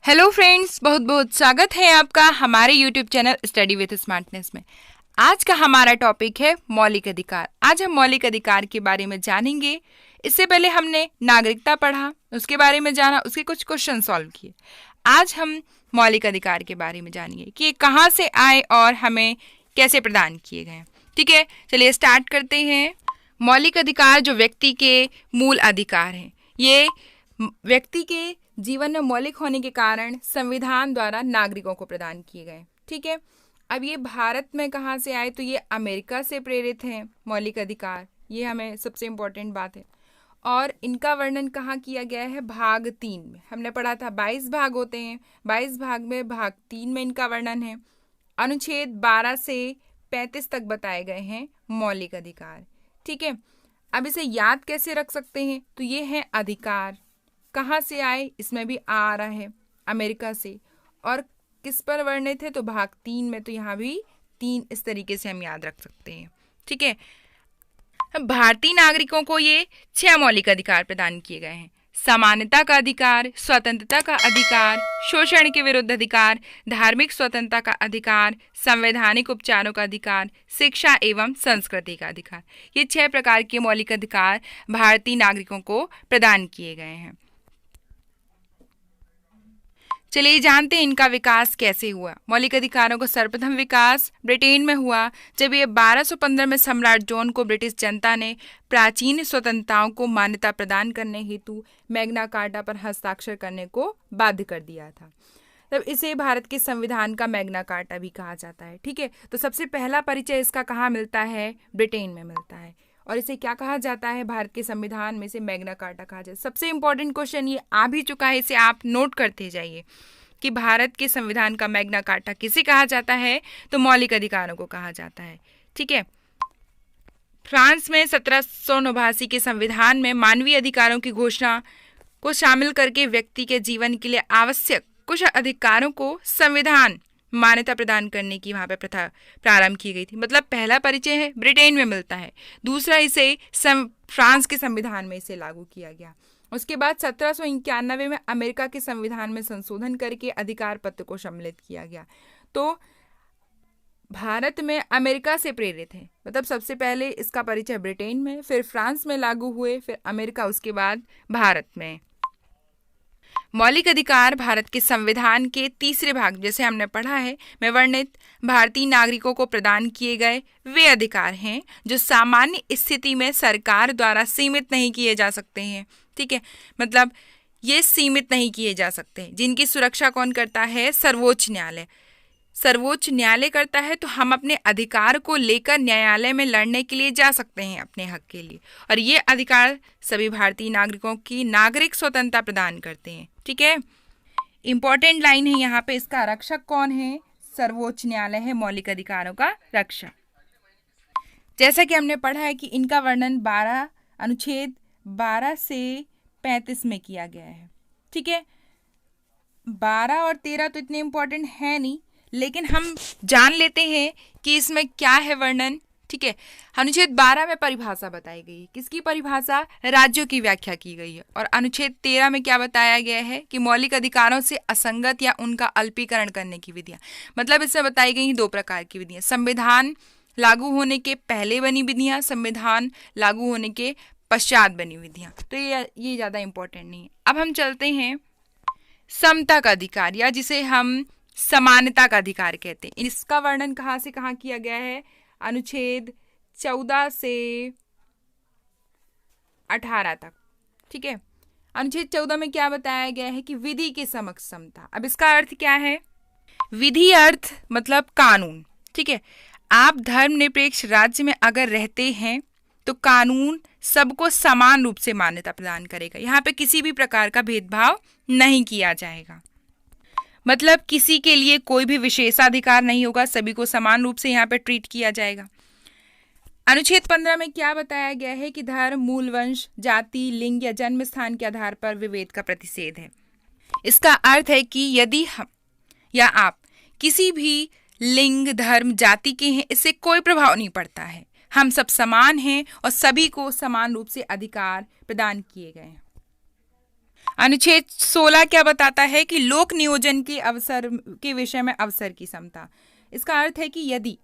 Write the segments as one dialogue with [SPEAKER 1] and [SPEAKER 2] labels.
[SPEAKER 1] Hello friends, बहुत बहुत स्वागत है आपका हमारे YouTube channel study with smartness में। आज का हमारा टॉपिक है मौलिक अधिकार। आज हम मौलिक अधिकार के बारे में जानेंगे। इससे पहले हमने नागरिकता पढ़ा, उसके बारे में जाना, उसके कुछ क्वेश्चन सॉल्व किए। आज हम मौलिक अधिकार के बारे में जानेंगे कि ये कहाँ से आए और हमें कैसे प्रदान किए गए। ठीक है, चलिए स्टार्ट करते हैं। मौलिक अधिकार जो व्यक्ति के मूल अधिकार हैं, ये व्यक्ति के जीवन में मौलिक होने के कारण संविधान द्वारा नागरिकों को प्रदान किए गए। ठीक है, अब ये भारत में कहाँ से आए, तो ये अमेरिका से प्रेरित हैं मौलिक अधिकार। ये हमें सबसे इम्पोर्टेंट बात है। और इनका वर्णन कहाँ किया गया है? भाग 3 में। हमने पढ़ा था 22 भाग होते हैं, 22 भाग में भाग 3 में इनका वर्णन है। अनुच्छेद 12 से 35 तक बताए गए हैं मौलिक अधिकार। ठीक है, अब इसे याद कैसे रख सकते हैं? तो ये है अधिकार कहाँ से आए, इसमें भी आ रहा है अमेरिका से, और किस पर वर्णित है, तो भाग 3 में। तो यहाँ भी 3 इस तरीके से हम याद रख सकते हैं। ठीक है, भारतीय नागरिकों को ये 6 मौलिक अधिकार प्रदान किए गए हैं। समानता का अधिकार, स्वतंत्रता का अधिकार, शोषण के विरुद्ध अधिकार, धार्मिक स्वतंत्रता का अधिकार, संवैधानिक उपचारों का अधिकार, शिक्षा एवं संस्कृति का अधिकार। ये 6 प्रकार के मौलिक अधिकार भारतीय नागरिकों को प्रदान किए गए हैं। चलिए जानते हैं इनका विकास कैसे हुआ। मौलिक अधिकारों का सर्वप्रथम विकास ब्रिटेन में हुआ, जब ये 1215 में सम्राट जॉन को ब्रिटिश जनता ने प्राचीन स्वतंत्रताओं को मान्यता प्रदान करने हेतु मैग्ना कार्टा पर हस्ताक्षर करने को बाध्य कर दिया था। तब इसे भारत के संविधान का मैग्ना कार्टा भी कहा जाता है। ठीक है, तो सबसे पहला परिचय इसका कहाँ मिलता है? ब्रिटेन में मिलता है। और इसे क्या कहा जाता है? भारत के संविधान में से मैग्ना कार्टा कहा जाता है। सबसे इंपॉर्टेंट क्वेश्चन ये आ भी चुका है, इसे आप नोट करते जाइए कि भारत के संविधान का मैग्ना कार्टा किसे कहा जाता है? तो मौलिक अधिकारों को कहा जाता है। ठीक है, फ्रांस में 1789 के संविधान में मानवीय अधिकारों की घोषणा को शामिल करके व्यक्ति के जीवन के लिए आवश्यक कुछ अधिकारों को संविधान मान्यता प्रदान करने की वहां पर प्रथा प्रारंभ की गई थी। मतलब पहला परिचय है ब्रिटेन में मिलता है, दूसरा इसे फ्रांस के संविधान में इसे लागू किया गया। उसके बाद 1791 में अमेरिका के संविधान में संशोधन करके अधिकार पत्र को सम्मिलित किया गया। तो भारत में अमेरिका से प्रेरित है, मतलब सबसे पहले इसका परिचय ब्रिटेन में, फिर फ्रांस में लागू हुए, फिर अमेरिका, उसके बाद भारत में। मौलिक अधिकार भारत के संविधान के तीसरे भाग, जैसे हमने पढ़ा है, में वर्णित भारतीय नागरिकों को प्रदान किए गए वे अधिकार हैं जो सामान्य स्थिति में सरकार द्वारा सीमित नहीं किए जा सकते हैं। ठीक है, मतलब ये सीमित नहीं किए जा सकते हैं। जिनकी सुरक्षा कौन करता है? सर्वोच्च न्यायालय। सर्वोच्च न्यायालय करता है, तो हम अपने अधिकार को लेकर न्यायालय में लड़ने के लिए जा सकते हैं अपने हक के लिए। और ये अधिकार सभी भारतीय नागरिकों की नागरिक स्वतंत्रता प्रदान करते हैं। ठीक है, इंपॉर्टेंट लाइन है यहाँ पे, इसका रक्षक कौन है? सर्वोच्च न्यायालय है मौलिक अधिकारों का रक्षक। जैसा कि हमने पढ़ा है कि इनका वर्णन अनुच्छेद 12 से 35 में किया गया है। ठीक है, 12 और 13 तो इतने इंपॉर्टेंट है नहीं, लेकिन हम जान लेते हैं कि इसमें क्या है वर्णन। ठीक है, अनुच्छेद 12 में परिभाषा बताई गई है। किसकी परिभाषा? राज्यों की व्याख्या की गई है। और अनुच्छेद 13 में क्या बताया गया है कि मौलिक अधिकारों से असंगत या उनका अल्पीकरण करने की विधियां। मतलब इसमें बताई गई 2 प्रकार की विधियां, संविधान लागू होने के पहले बनी विधियां, संविधान लागू होने के पश्चात बनी विधियां। तो ये ज़्यादा इंपॉर्टेंट नहीं है। अब हम चलते हैं समता का अधिकार, या जिसे हम समानता का अधिकार कहते हैं। इसका वर्णन कहाँ से कहाँ किया गया है? अनुच्छेद 14 से 18 तक। ठीक है, अनुच्छेद 14 में क्या बताया गया है कि विधि के समक्ष समता। अब इसका अर्थ क्या है? विधि अर्थ मतलब कानून। ठीक है, आप धर्मनिरपेक्ष राज्य में अगर रहते हैं तो कानून सबको समान रूप से मान्यता प्रदान करेगा। यहाँ पे किसी भी प्रकार का भेदभाव नहीं किया जाएगा। मतलब किसी के लिए कोई भी विशेषाधिकार नहीं होगा, सभी को समान रूप से यहाँ पे ट्रीट किया जाएगा। अनुच्छेद 15 में क्या बताया गया है कि धर्म, मूल वंश, जाति, लिंग या जन्म स्थान के आधार पर विभेद का प्रतिषेध है। इसका अर्थ है कि यदि हम या आप किसी भी लिंग, धर्म, जाति के हैं, इससे कोई प्रभाव नहीं पड़ता है। हम सब समान हैं और सभी को समान रूप से अधिकार प्रदान किए गए हैं। अनुच्छेद 16 क्या बताता है कि लोक नियोजन के अवसर के विषय में अवसर की समता। इसका अर्थ है कि यदि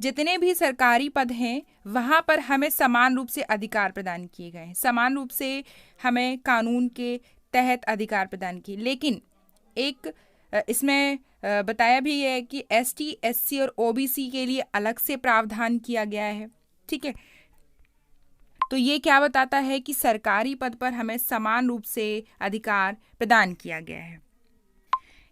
[SPEAKER 1] जितने भी सरकारी पद हैं वहां पर हमें समान रूप से अधिकार प्रदान किए गए हैं, समान रूप से हमें कानून के तहत अधिकार प्रदान किए, लेकिन एक इसमें बताया भी है कि एसटी, एससी और ओबीसी के लिए अलग से प्रावधान किया गया है। ठीक है, तो ये क्या बताता है कि सरकारी पद पर हमें समान रूप से अधिकार प्रदान किया गया है।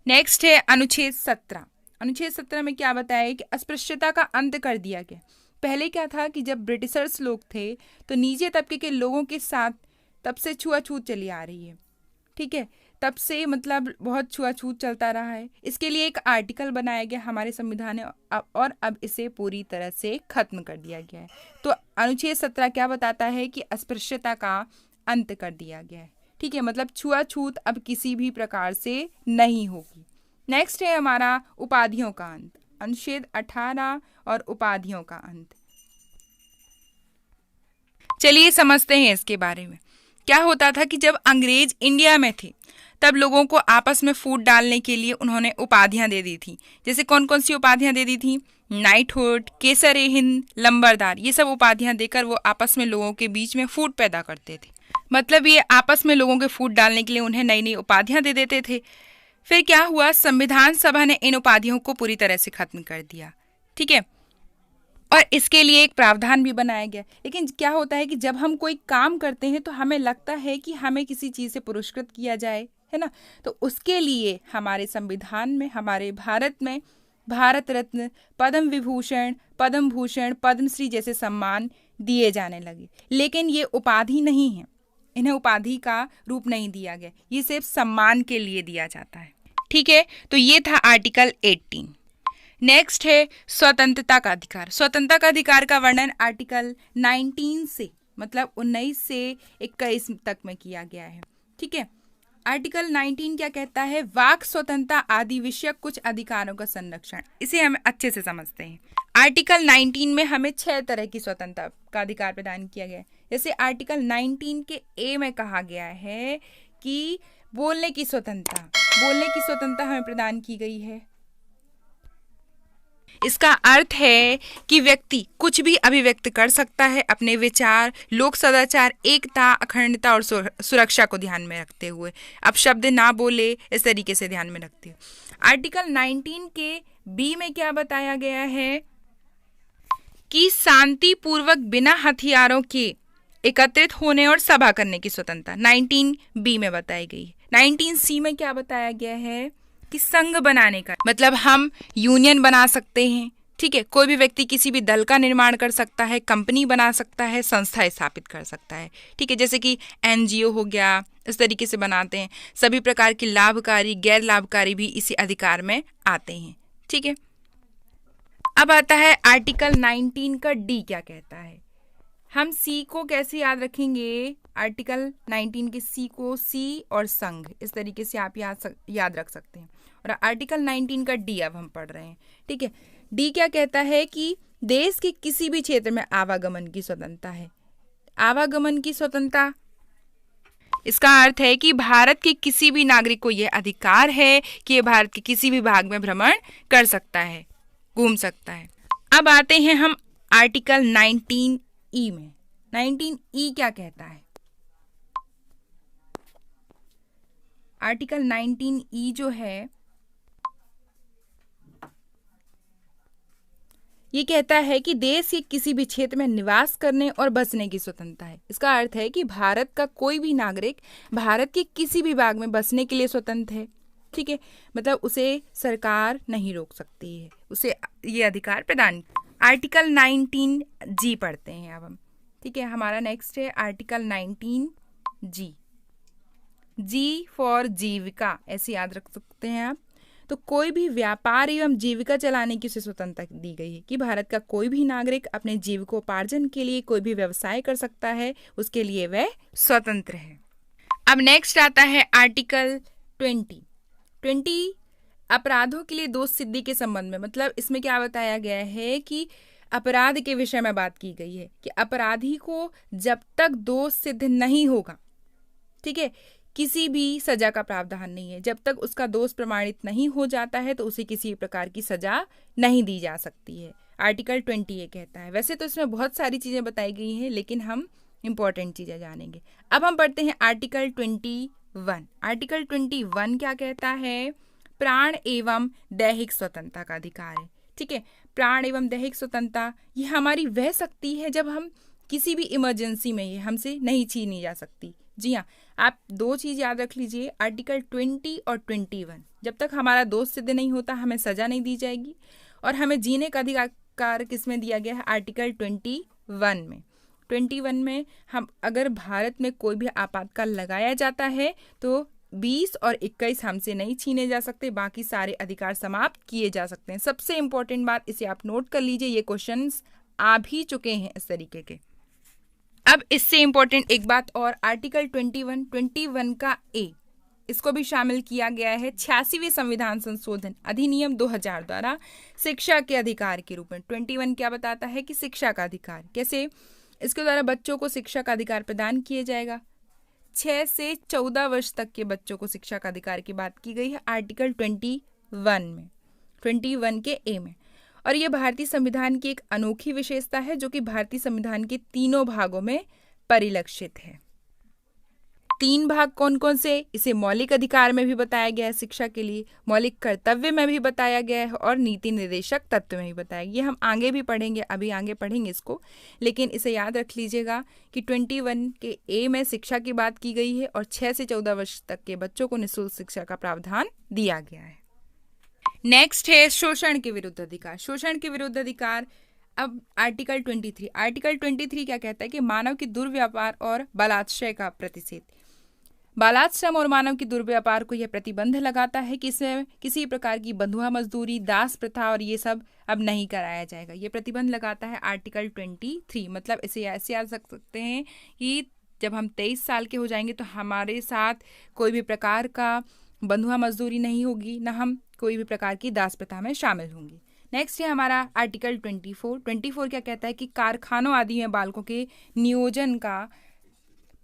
[SPEAKER 1] नेक्स्ट है अनुच्छेद 17। अनुच्छेद 17 में क्या बताया है कि अस्पृश्यता का अंत कर दिया गया। पहले क्या था कि जब ब्रिटिशर्स लोग थे तो नीचे तबके के लोगों के साथ तब से छुआछूत चली आ रही है। ठीक है, तब से मतलब बहुत छुआछूत चलता रहा है। इसके लिए एक आर्टिकल बनाया गया हमारे संविधान में और अब इसे पूरी तरह से खत्म कर दिया गया है। तो अनुच्छेद 17 क्या बताता है कि अस्पृश्यता का अंत कर दिया गया है। ठीक है, मतलब छुआछूत अब किसी भी प्रकार से नहीं होगी। नेक्स्ट है हमारा उपाधियों का अंत, अनुच्छेद 18 और उपाधियों का अंत। चलिए समझते हैं इसके बारे में। क्या होता था कि जब अंग्रेज इंडिया में थे तब लोगों को आपस में फूट डालने के लिए उन्होंने उपाधियां दे दी थी। जैसे कौन कौन सी उपाधियां दे दी थी? नाइटहुड, केसर-ए-हिंद, लंबरदार, ये सब उपाधियां देकर वो आपस में लोगों के बीच में फूट पैदा करते थे। मतलब ये आपस में लोगों के फूट डालने के लिए उन्हें नई नई उपाधियां दे देते थे। फिर क्या हुआ, संविधान सभा ने इन उपाधियों को पूरी तरह से खत्म कर दिया। ठीक है, और इसके लिए एक प्रावधान भी बनाया गया। लेकिन क्या होता है कि जब हम कोई काम करते हैं तो हमें लगता है कि हमें किसी चीज़ से पुरस्कृत किया जाए, है ना। तो उसके लिए हमारे संविधान में, हमारे भारत में भारत रत्न, पद्म विभूषण, पद्म भूषण, पद्मश्री जैसे सम्मान दिए जाने लगे। लेकिन ये उपाधि नहीं है, इन्हें उपाधि का रूप नहीं दिया गया, ये सिर्फ सम्मान के लिए दिया जाता है। ठीक है, तो ये था आर्टिकल 18। नेक्स्ट है स्वतंत्रता का अधिकार। स्वतंत्रता का अधिकार का वर्णन आर्टिकल 19 से मतलब 19 से 21 तक में किया गया है। ठीक है, आर्टिकल 19 क्या कहता है? वाक स्वतंत्रता आदि विषयक कुछ अधिकारों का संरक्षण। इसे हम अच्छे से समझते हैं। आर्टिकल 19 में हमें 6 तरह की स्वतंत्रता का अधिकार प्रदान किया गया है। जैसे आर्टिकल 19 के ए में कहा गया है कि बोलने की स्वतंत्रता हमें प्रदान की गई है। इसका अर्थ है कि व्यक्ति कुछ भी अभिव्यक्त कर सकता है अपने विचार, लोक सदाचार, एकता, अखंडता और सुरक्षा को ध्यान में रखते हुए। अब शब्द ना बोले, इस तरीके से ध्यान में रखते हुए। आर्टिकल 19 के बी में क्या बताया गया है कि शांति पूर्वक बिना हथियारों के एकत्रित होने और सभा करने की स्वतंत्रता 19 बी में बताई गई है। 19 सी में क्या बताया गया है कि संघ बनाने का मतलब हम यूनियन बना सकते हैं। ठीक है, कोई भी व्यक्ति किसी भी दल का निर्माण कर सकता है, कंपनी बना सकता है, संस्था स्थापित कर सकता है। ठीक है, जैसे कि एनजीओ हो गया, इस तरीके से बनाते हैं। सभी प्रकार की लाभकारी, गैर लाभकारी भी इसी अधिकार में आते हैं। ठीक है, अब आता है आर्टिकल 19 का डी क्या कहता है। हम सी को कैसे याद रखेंगे? आर्टिकल 19 के सी को सी और संघ, इस तरीके से आप याद रख सकते हैं। और आर्टिकल 19 का डी अब हम पढ़ रहे हैं। ठीक है, डी क्या कहता है कि देश के किसी भी क्षेत्र में आवागमन की स्वतंत्रता है। आवागमन की स्वतंत्रता, इसका अर्थ है कि भारत के किसी भी नागरिक को यह अधिकार है कि यह भारत के किसी भी भाग में भ्रमण कर सकता है, घूम सकता है। अब आते हैं हम आर्टिकल 19 ई में। 19 ई क्या कहता है? आर्टिकल 19 ई जो है ये कहता है कि देश के किसी भी क्षेत्र में निवास करने और बसने की स्वतंत्रता है। इसका अर्थ है कि भारत का कोई भी नागरिक भारत के किसी भी भाग में बसने के लिए स्वतंत्र है। ठीक है, मतलब उसे सरकार नहीं रोक सकती है, उसे ये अधिकार प्रदान। आर्टिकल 19 जी पढ़ते हैं अब हम। ठीक है, हमारा नेक्स्ट है आर्टिकल 19 जी। जी फॉर जीविका, ऐसे याद रख सकते हैं आप। तो कोई भी व्यापार एवं जीविका चलाने की उसे स्वतंत्रता दी गई है कि भारत का कोई भी नागरिक अपने जीविकोपार्जन के लिए कोई भी व्यवसाय कर सकता है, उसके लिए वह स्वतंत्र है। अब नेक्स्ट आता है आर्टिकल 20 अपराधों के लिए दोष सिद्धि के संबंध में। मतलब इसमें क्या बताया गया है कि अपराध के विषय में बात की गई है कि अपराधी को जब तक दोष सिद्ध नहीं होगा, ठीक है, किसी भी सजा का प्रावधान नहीं है। जब तक उसका दोष प्रमाणित नहीं हो जाता है तो उसे किसी प्रकार की सजा नहीं दी जा सकती है। आर्टिकल 20 ये कहता है। वैसे तो इसमें बहुत सारी चीज़ें बताई गई हैं, लेकिन हम इंपॉर्टेंट चीज़ें जानेंगे। अब हम पढ़ते हैं आर्टिकल 21। आर्टिकल 21 क्या कहता है? प्राण एवं दैहिक स्वतंत्रता का अधिकार है। ठीक है, प्राण एवं दैहिक स्वतंत्रता ये हमारी वह शक्ति है जब हम किसी भी इमरजेंसी में ये हमसे नहीं छीनी जा सकती। जी हाँ, आप दो चीज़ याद रख लीजिए, आर्टिकल 20 और 21। जब तक हमारा दोष सिद्ध नहीं होता हमें सजा नहीं दी जाएगी, और हमें जीने का अधिकार किस में दिया गया है? आर्टिकल 21 में। 21 में हम अगर भारत में कोई भी आपातकाल लगाया जाता है तो 20 और 21 हमसे नहीं छीने जा सकते, बाकी सारे अधिकार समाप्त किए जा सकते हैं। सबसे इंपॉर्टेंट बात, इसे आप नोट कर लीजिए, ये क्वेश्चंस आ भी चुके हैं इस तरीके के। अब इससे इंपॉर्टेंट एक बात और, आर्टिकल 21 का ए, इसको भी शामिल किया गया है 86वें संविधान संशोधन अधिनियम 2000 द्वारा शिक्षा के अधिकार के रूप में। 21 क्या बताता है? कि शिक्षा का अधिकार कैसे? इसके द्वारा बच्चों को शिक्षा का अधिकार प्रदान किया जाएगा। 6 से 14 वर्ष तक के बच्चों को शिक्षा का अधिकार की बात की गई है आर्टिकल 21 में, 21 के ए में। और ये भारतीय संविधान की एक अनोखी विशेषता है जो कि भारतीय संविधान के तीनों भागों में परिलक्षित है। 3 भाग कौन कौन से? इसे मौलिक अधिकार में भी बताया गया है शिक्षा के लिए, मौलिक कर्तव्य में भी बताया गया है, और नीति निर्देशक तत्व में भी बताया गया। ये हम आगे भी पढ़ेंगे, अभी आगे पढ़ेंगे इसको, लेकिन इसे याद रख लीजिएगा कि 21 के ए में शिक्षा की बात की गई है और 6 से 14 वर्ष तक के बच्चों को निःशुल्क शिक्षा का प्रावधान दिया गया है। नेक्स्ट है शोषण के विरुद्ध अधिकार। शोषण के विरुद्ध अधिकार, अब आर्टिकल 23। आर्टिकल 23 क्या कहता है? कि मानव की दुर्व्यापार और बलात्संग का प्रतिषेध। बालाश्रम और मानव की दुर्व्यापार को यह प्रतिबंध लगाता है कि इसमें किसी प्रकार की बंधुआ मजदूरी, दास प्रथा और ये सब अब नहीं कराया जाएगा। ये प्रतिबंध लगाता है आर्टिकल 23। मतलब इसे ऐसे याद रख सकते हैं कि जब हम 23 साल के हो जाएंगे तो हमारे साथ कोई भी प्रकार का बंधुआ मजदूरी नहीं होगी, ना हम कोई भी प्रकार की दास प्रथा में शामिल होंगी। नेक्स्ट है हमारा आर्टिकल 24। 24 क्या कहता है? कि कारखानों आदि में बालकों के नियोजन का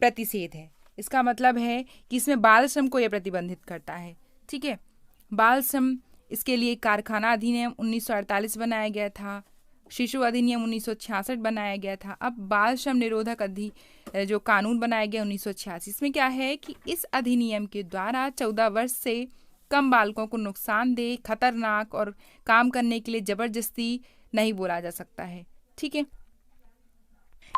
[SPEAKER 1] प्रतिषेध है। इसका मतलब है कि इसमें बाल श्रम को यह प्रतिबंधित करता है। ठीक है, बाल श्रम, इसके लिए कारखाना अधिनियम 1948 बनाया गया था, शिशु अधिनियम 1966 बनाया गया था। अब बाल श्रम निरोधक जो कानून बनाया गया 1986, इसमें क्या है कि इस अधिनियम के द्वारा 14 वर्ष से कम बालकों को नुकसानदेह, खतरनाक और काम करने के लिए जबरदस्ती नहीं बोला जा सकता है। ठीक है,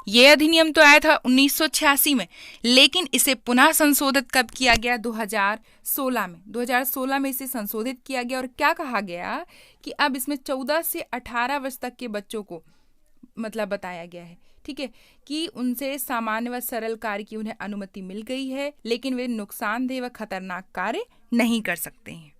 [SPEAKER 1] ये अधिनियम तो आया था 1986 में, लेकिन इसे पुनः संशोधित कब किया गया? 2016 में। 2016 में इसे संशोधित किया गया और क्या कहा गया कि अब इसमें 14 से 18 वर्ष तक के बच्चों को मतलब बताया गया है। ठीक है, कि उनसे सामान्य व सरल कार्य की उन्हें अनुमति मिल गई है, लेकिन वे नुकसानदेह व खतरनाक कार्य नहीं कर सकते हैं।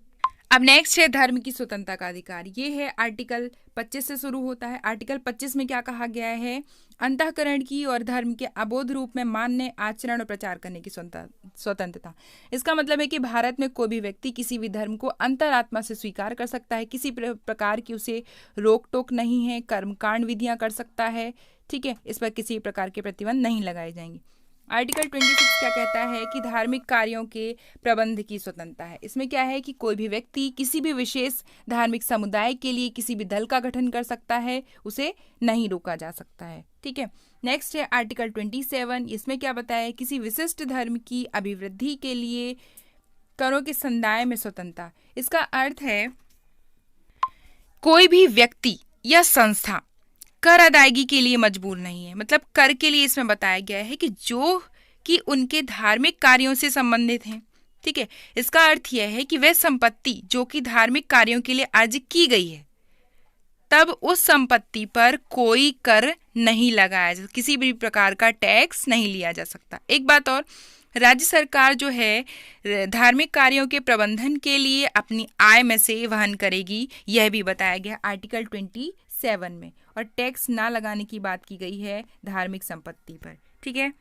[SPEAKER 1] अब नेक्स्ट है धर्म की स्वतंत्रता का अधिकार। ये है आर्टिकल 25 से शुरू होता है। आर्टिकल 25 में क्या कहा गया है? अंतःकरण की और धर्म के अबोध रूप में मान्य, आचरण और प्रचार करने की स्वतंत्रता। इसका मतलब है कि भारत में कोई भी व्यक्ति किसी भी धर्म को अंतरात्मा से स्वीकार कर सकता है, किसी प्रकार की उसे रोक टोक नहीं है, कर्मकांड विधियां कर सकता है। ठीक है, इस पर किसी प्रकार के प्रतिबंध नहीं लगाए जाएंगे। आर्टिकल 26 क्या कहता है? कि धार्मिक कार्यों के प्रबंध की स्वतंत्रता है। इसमें क्या है कि कोई भी व्यक्ति किसी भी विशेष धार्मिक समुदाय के लिए किसी भी दल का गठन कर सकता है, उसे नहीं रोका जा सकता है। ठीक है, नेक्स्ट है आर्टिकल 27। इसमें क्या बताया है? किसी विशिष्ट धर्म की अभिवृद्धि के लिए करों के संदाय में स्वतंत्रता। इसका अर्थ है कोई भी व्यक्ति या संस्था कर अदायगी के लिए मजबूर नहीं है। मतलब कर के लिए इसमें बताया गया है कि जो कि उनके धार्मिक कार्यों से संबंधित हैं। ठीक है, इसका अर्थ यह है कि वह संपत्ति जो कि धार्मिक कार्यों के लिए अर्जित की गई है, तब उस संपत्ति पर कोई कर नहीं लगाया जा, किसी भी प्रकार का टैक्स नहीं लिया जा सकता। एक बात और, राज्य सरकार जो है धार्मिक कार्यों के प्रबंधन के लिए अपनी आय में से वहन करेगी, यह भी बताया गया आर्टिकल 27 में। और टैक्स ना लगाने की बात की गई है धार्मिक संपत्ति पर। ठीक है,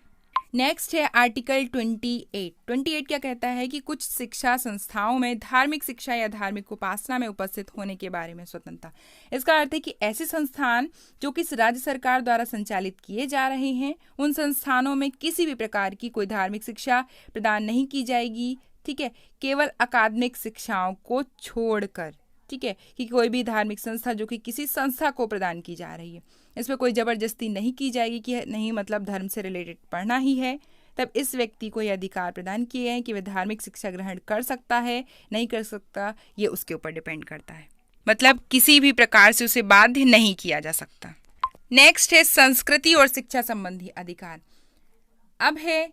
[SPEAKER 1] नेक्स्ट है आर्टिकल 28 क्या कहता है कि कुछ शिक्षा संस्थाओं में धार्मिक शिक्षा या धार्मिक उपासना में उपस्थित होने के बारे में स्वतंत्रता। इसका अर्थ है कि ऐसे संस्थान जो कि राज्य सरकार द्वारा संचालित किए जा रहे हैं, उन संस्थानों में किसी भी प्रकार की कोई धार्मिक शिक्षा प्रदान नहीं की जाएगी। ठीक है, केवल अकादमिक शिक्षाओं को छोड़कर। ठीक है, कि कोई भी धार्मिक संस्था जो कि किसी संस्था को प्रदान की जा रही है, इसमें कोई जबरदस्ती नहीं की जाएगी कि नहीं मतलब धर्म से रिलेटेड पढ़ना ही है, तब इस व्यक्ति को यह अधिकार प्रदान किए हैं कि वह धार्मिक शिक्षा ग्रहण कर सकता है, नहीं कर सकता, ये उसके ऊपर डिपेंड करता है। मतलब किसी भी प्रकार से उसे बाध्य नहीं किया जा सकता। नेक्स्ट है संस्कृति और शिक्षा संबंधी अधिकार। अब है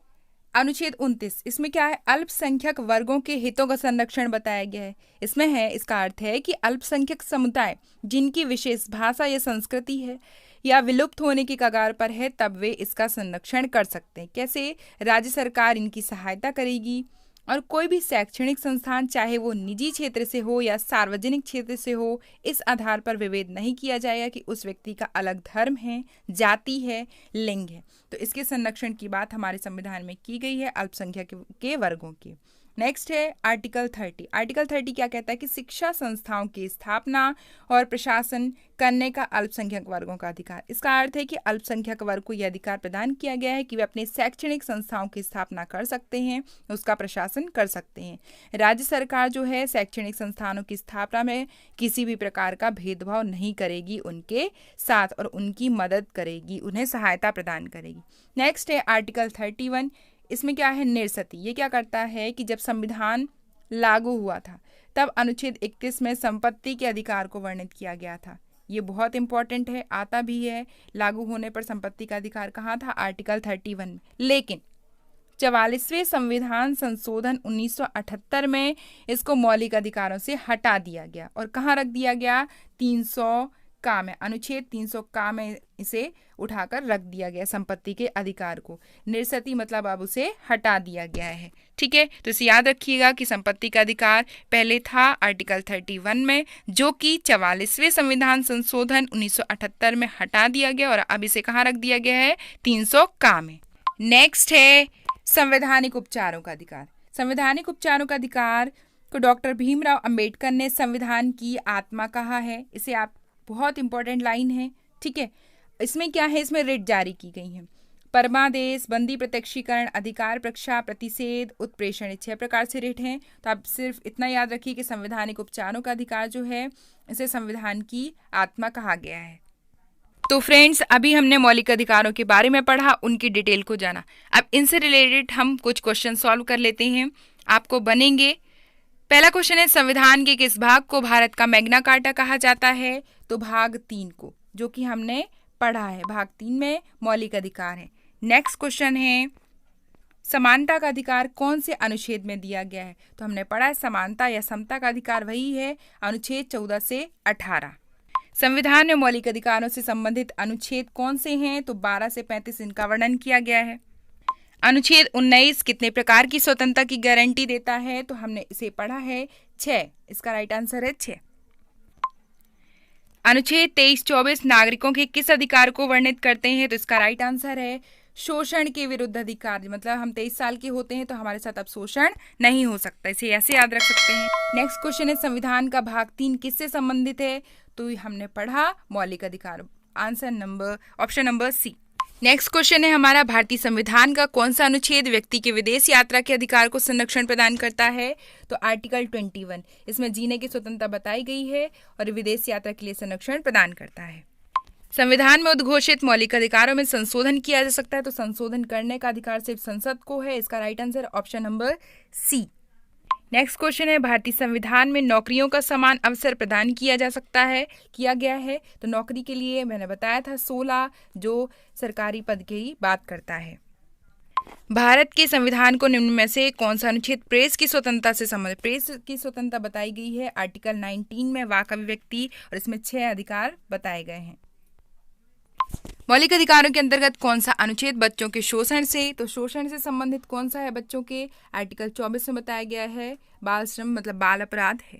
[SPEAKER 1] अनुच्छेद 29। इसमें क्या है, अल्पसंख्यक वर्गों के हितों का संरक्षण बताया गया है। इसमें है, इसका अर्थ है कि अल्पसंख्यक समुदाय जिनकी विशेष भाषा या संस्कृति है या विलुप्त होने की कगार पर है, तब वे इसका संरक्षण कर सकते हैं। कैसे? राज्य सरकार इनकी सहायता करेगी और कोई भी शैक्षणिक संस्थान, चाहे वो निजी क्षेत्र से हो या सार्वजनिक क्षेत्र से हो, इस आधार पर विभेद नहीं किया जाएगा कि उस व्यक्ति का अलग धर्म है, जाति है, लिंग है। तो इसके संरक्षण की बात हमारे संविधान में की गई है अल्पसंख्यक के वर्गों की। नेक्स्ट है आर्टिकल 30। आर्टिकल 30 क्या कहता है कि शिक्षा संस्थाओं की स्थापना और प्रशासन करने का अल्पसंख्यक वर्गों का अधिकार। इसका अर्थ है कि अल्पसंख्यक वर्ग को यह अधिकार प्रदान किया गया है कि वे अपने शैक्षणिक संस्थाओं की स्थापना कर सकते हैं, उसका प्रशासन कर सकते हैं। राज्य सरकार जो है शैक्षणिक संस्थानों की स्थापना में किसी भी प्रकार का भेदभाव नहीं करेगी उनके साथ और उनकी मदद करेगी, उन्हें सहायता प्रदान करेगी। नेक्स्ट है आर्टिकल 31। इसमें क्या है, निरसती। ये क्या करता है कि जब संविधान लागू हुआ था तब अनुच्छेद 31 में संपत्ति के अधिकार को वर्णित किया गया था। ये बहुत इंपॉर्टेंट है, आता भी है। लागू होने पर संपत्ति का अधिकार कहाँ था? आर्टिकल 31 में। लेकिन 44वें संविधान संशोधन 1978 में इसको मौलिक अधिकारों से हटा दिया गया और कहाँ रख दिया गया? 300 का में, अनुच्छेद 300 का में इसे उठाकर रख दिया गया संपत्ति के अधिकार को। निरसती मतलब अब उसे हटा दिया गया है। ठीक है, तो इसे याद रखिएगा कि संपत्ति का अधिकार पहले था आर्टिकल 31 में, जो कि 44वें संविधान संशोधन 1978 में हटा दिया गया और अब इसे कहाँ रख दिया गया है? 300 का में। नेक्स्ट है संवैधानिक उपचारों का अधिकार। संवैधानिक उपचारों का अधिकार को डॉक्टर भीमराव अंबेडकर ने संविधान की आत्मा कहा है। इसे आप, बहुत इंपॉर्टेंट लाइन है। ठीक है, इसमें क्या है, इसमें रिट जारी की गई है। परमादेश, बंदी प्रत्यक्षीकरण, अधिकार प्रक्षा, प्रतिषेध, उत्प्रेषण, 6 प्रकार से रिट हैं। तो आप सिर्फ इतना याद रखिए कि संवैधानिक उपचारों का अधिकार जो है इसे संविधान की आत्मा कहा गया है। तो फ्रेंड्स, अभी हमने मौलिक अधिकारों के बारे में पढ़ा, उनकी डिटेल को जाना। अब इनसे रिलेटेड हम कुछ क्वेश्चन सॉल्व कर लेते हैं, आपको बनेंगे। पहला क्वेश्चन है, संविधान के किस भाग को भारत का मैग्ना कार्टा कहा जाता है? तो भाग 3 को, जो कि हमने पढ़ा है। भाग 3 में मौलिक अधिकार है। नेक्स्ट क्वेश्चन है, समानता का अधिकार कौन से अनुच्छेद में दिया गया है? तो हमने पढ़ा है समानता या समता का अधिकार वही है, अनुच्छेद 14 से 18। संविधान में मौलिक अधिकारों से संबंधित अनुच्छेद कौन से हैं? तो 12 से 35 इनका वर्णन किया गया है। अनुच्छेद 19 कितने प्रकार की स्वतंत्रता की गारंटी देता है? तो हमने इसे पढ़ा है 6। इसका राइट आंसर है 6। अनुच्छेद 23-24 नागरिकों के किस अधिकार को वर्णित करते हैं? तो इसका राइट आंसर है शोषण के विरुद्ध अधिकार। मतलब हम 23 साल के होते हैं तो हमारे साथ अब शोषण नहीं हो सकता, इसे ऐसे याद रख सकते हैं। नेक्स्ट क्वेश्चन है, संविधान का भाग 3 किससे संबंधित है? तो हमने पढ़ा मौलिक अधिकार। Answer number, option number C. Next question है हमारा, भारतीय संविधान का कौन सा अनुच्छेद व्यक्ति के विदेश यात्रा के अधिकार को संरक्षण प्रदान करता है? तो आर्टिकल 21। इसमें जीने की स्वतंत्रता बताई गई है और विदेश यात्रा के लिए संरक्षण प्रदान करता है। संविधान में उद्घोषित मौलिक अधिकारों में संशोधन किया जा सकता है, तो संशोधन करने का अधिकार सिर्फ संसद को है। इसका right answer option number C. Next question है, भारतीय संविधान में नौकरियों का समान अवसर प्रदान किया जा सकता है, किया गया है? तो नौकरी के लिए मैंने बताया था 16 जो सरकारी पद की बात करता है। भारत के संविधान को निम्न में से कौन सा अनुच्छेद प्रेस की स्वतंत्रता से संबंधित? प्रेस की स्वतंत्रता बताई गई है आर्टिकल 19 में, वाक अभिव्यक्ति, और इसमें 6 अधिकार बताए गए हैं। मौलिक अधिकारों के अंतर्गत कौन सा अनुच्छेद बच्चों के शोषण से? तो शोषण से संबंधित कौन सा है बच्चों के? आर्टिकल 24 में बताया गया है बाल श्रम मतलब बाल अपराध है।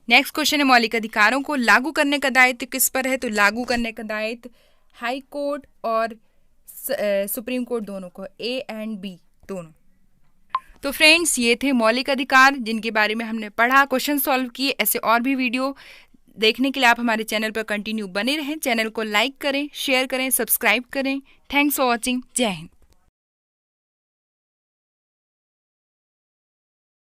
[SPEAKER 1] नेक्स्ट क्वेश्चन है, मौलिक अधिकारों को लागू करने का दायित्व किस पर है? तो लागू करने का दायित्व हाई कोर्ट और सुप्रीम कोर्ट दोनों को, ए एंड बी दोनों। तो फ्रेंड्स, ये थे मौलिक अधिकार जिनके बारे में हमने पढ़ा, क्वेश्चन सॉल्व किए। ऐसे और भी वीडियो देखने के लिए आप हमारे चैनल पर कंटिन्यू बने रहें। चैनल को लाइक करें, शेयर करें, सब्सक्राइब करें। Thanks for watching. जय हिंद।